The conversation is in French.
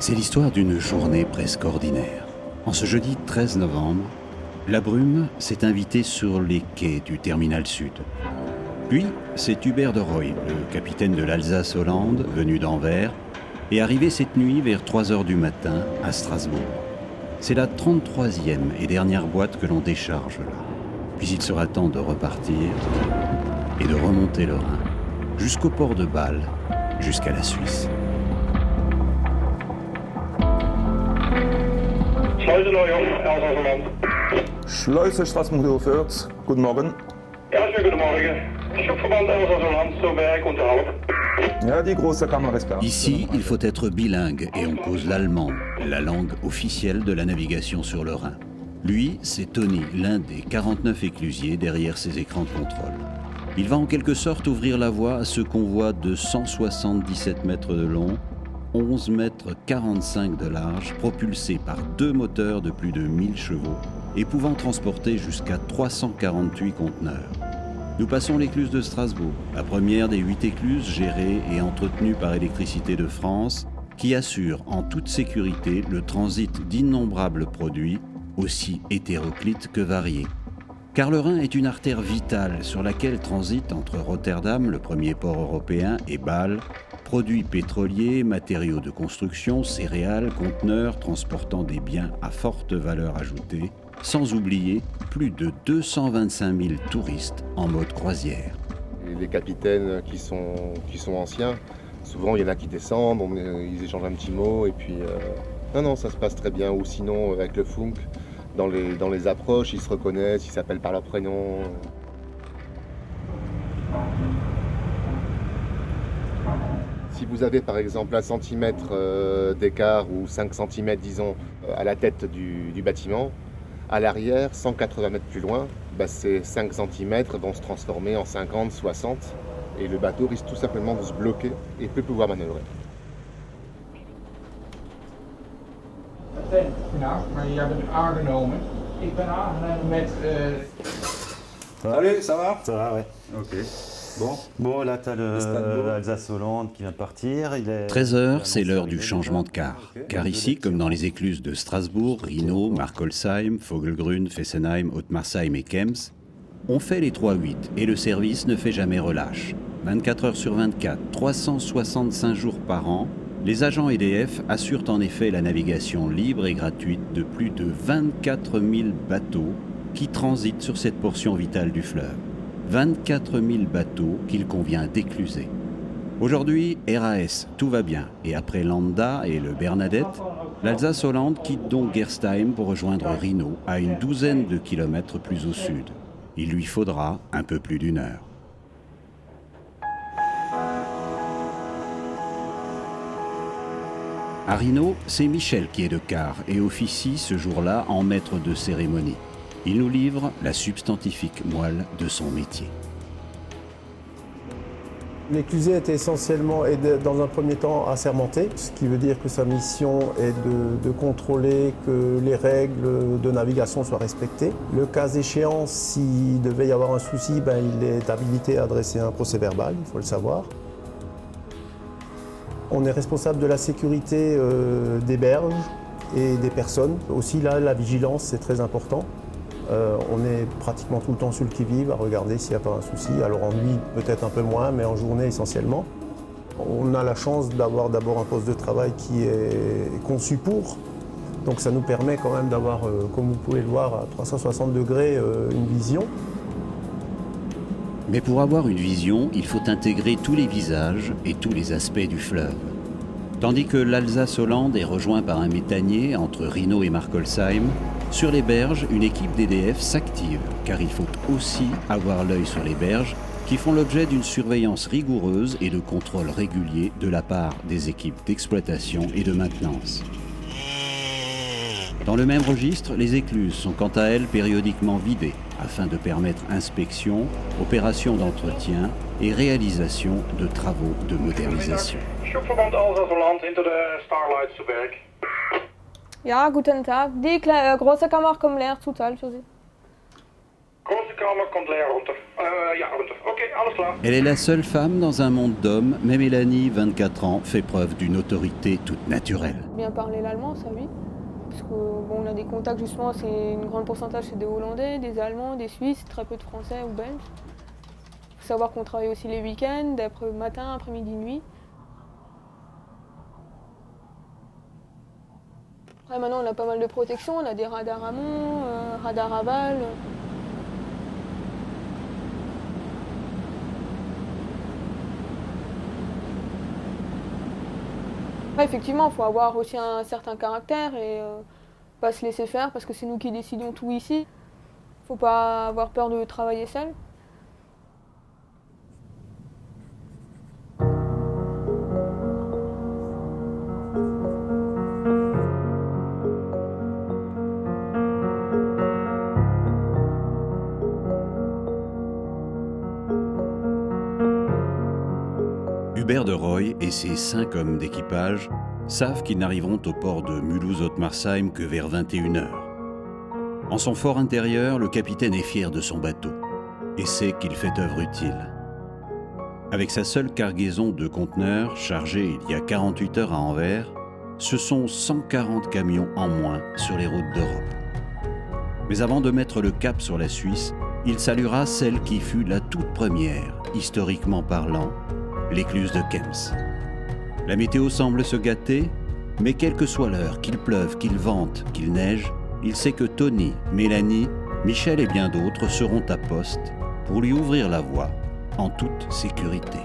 C'est l'histoire d'une journée presque ordinaire. En ce jeudi 13 novembre, la brume s'est invitée sur les quais du terminal sud. Puis, c'est Hubert de Rooij, le capitaine de l'Alsace-Hollande, venu d'Anvers, est arrivé cette nuit vers 3 heures du matin à Strasbourg. C'est la 33e et dernière boîte que l'on décharge là. Puis il sera temps de repartir et de remonter le Rhin, jusqu'au port de Bâle, jusqu'à la Suisse. Schleuse Strasbourg Fürth, guten Morgen. Ja, schönen guten Morgen. Schubverband Elsass-Holland, zo werk unterhalb. Ja, die große Kammer ist da. Ici, il faut être bilingue et on cause l'allemand, la langue officielle de la navigation sur le Rhin. Lui, c'est Tony, l'un des 49 éclusiers derrière ses écrans de contrôle. Il va en quelque sorte ouvrir la voie à ce convoi de 177 mètres de long, 11 mètres 45 de large, propulsé par 2 moteurs de plus de 1000 chevaux et pouvant transporter jusqu'à 348 conteneurs. Nous passons l'écluse de Strasbourg, la première des 8 écluses gérées et entretenues par Électricité de France, qui assure en toute sécurité le transit d'innombrables produits, aussi hétéroclites que variés. Car le Rhin est une artère vitale sur laquelle transitent entre Rotterdam, le premier port européen, et Bâle, produits pétroliers, matériaux de construction, céréales, conteneurs transportant des biens à forte valeur ajoutée, sans oublier plus de 225 000 touristes en mode croisière. Les capitaines qui sont anciens, souvent il y en a qui descendent, ils échangent un petit mot et puis non, ça se passe très bien. Ou sinon avec le funk, dans les approches, ils se reconnaissent, ils s'appellent par leur prénom. Si vous avez par exemple 1 centimètre d'écart ou 5 centimètres disons à la tête du bâtiment, à l'arrière, 180 mètres plus loin, ces 5 cm vont se transformer en 50, 60 et le bateau risque tout simplement de se bloquer et ne peut pouvoir manœuvrer. Maar jij bent aangenomen. Ik ben aangenomen met... Salut, ça va? Ça va, ouais. Ok. Bon, là, t'as l'Alsace-Hollande qui vient de partir. 13h, c'est l'heure du changement de quart. Car ici, comme dans les écluses de Strasbourg, Rhino, Markolsheim, Vogelgrün, Fessenheim, Ottmarsheim et Kems, on fait les 3-8 et le service ne fait jamais relâche. 24 heures sur 24, 365 jours par an, les agents EDF assurent en effet la navigation libre et gratuite de plus de 24 000 bateaux qui transitent sur cette portion vitale du fleuve. 24 000 bateaux qu'il convient d'écluser. Aujourd'hui, RAS, tout va bien. Et après Landa et le Bernadette, l'Alsace-Hollande quitte donc Gerstheim pour rejoindre Rhino à une douzaine de kilomètres plus au sud. Il lui faudra un peu plus d'1 heure. À Rhino, c'est Michel qui est de quart et officie ce jour-là en maître de cérémonie. Il nous livre la substantifique moelle de son métier. L'éclusé est essentiellement et dans un premier temps assermenté, ce qui veut dire que sa mission est de contrôler que les règles de navigation soient respectées. Le cas échéant, s'il devait y avoir un souci, il est habilité à adresser un procès-verbal, il faut le savoir. On est responsable de la sécurité des berges et des personnes. Aussi là, la vigilance, c'est très important. On est pratiquement tout le temps sur le qui-vive à regarder s'il n'y a pas un souci. Alors en nuit, peut-être un peu moins, mais en journée essentiellement. On a la chance d'avoir d'abord un poste de travail qui est conçu pour. Donc ça nous permet quand même d'avoir, comme vous pouvez le voir, à 360 degrés, une vision. Mais pour avoir une vision, il faut intégrer tous les visages et tous les aspects du fleuve. Tandis que l'Alsace-Hollande est rejoint par un méthanier entre Rhino et Markolsheim, sur les berges, une équipe d'EDF s'active, car il faut aussi avoir l'œil sur les berges qui font l'objet d'une surveillance rigoureuse et de contrôle régulier de la part des équipes d'exploitation et de maintenance. Dans le même registre, les écluses sont quant à elles périodiquement vidées afin de permettre inspection, opérations d'entretien et réalisation de travaux de modernisation. Schubverband Elsass-Holland hinter der Starlight zu Berg. Ja, guten Tag. Die große Kammer kommt leer, total für Sie. Große kamer komt leer runter. Ja, runter. Oké, alles klaar. Elle est la seule femme dans un monde d'hommes, mais Mélanie, 24 ans, fait preuve d'une autorité toute naturelle. Bien parler l'allemand, ça oui. Parce que bon, on a des contacts justement, c'est une grande pourcentage, c'est des Hollandais, des Allemands, des Suisses, très peu de Français ou Belges. Il faut savoir qu'on travaille aussi les week-ends, matin, après-midi, nuit. Après maintenant on a pas mal de protection, on a des radars amont, radars aval. Après, effectivement, il faut avoir aussi un certain caractère et pas se laisser faire parce que c'est nous qui décidons tout ici. Faut pas avoir peur de travailler seul. Hubert de Rooij et ses 5 hommes d'équipage savent qu'ils n'arriveront au port de Mulhouse-Ottmarsheim que vers 21h. En son fort intérieur, le capitaine est fier de son bateau et sait qu'il fait œuvre utile. Avec sa seule cargaison de conteneurs chargés il y a 48 heures à Anvers, ce sont 140 camions en moins sur les routes d'Europe. Mais avant de mettre le cap sur la Suisse, il saluera celle qui fut la toute première, historiquement parlant, l'écluse de Kems. La météo semble se gâter, mais quelle que soit l'heure, qu'il pleuve, qu'il vente, qu'il neige, il sait que Tony, Mélanie, Michel et bien d'autres seront à poste pour lui ouvrir la voie en toute sécurité.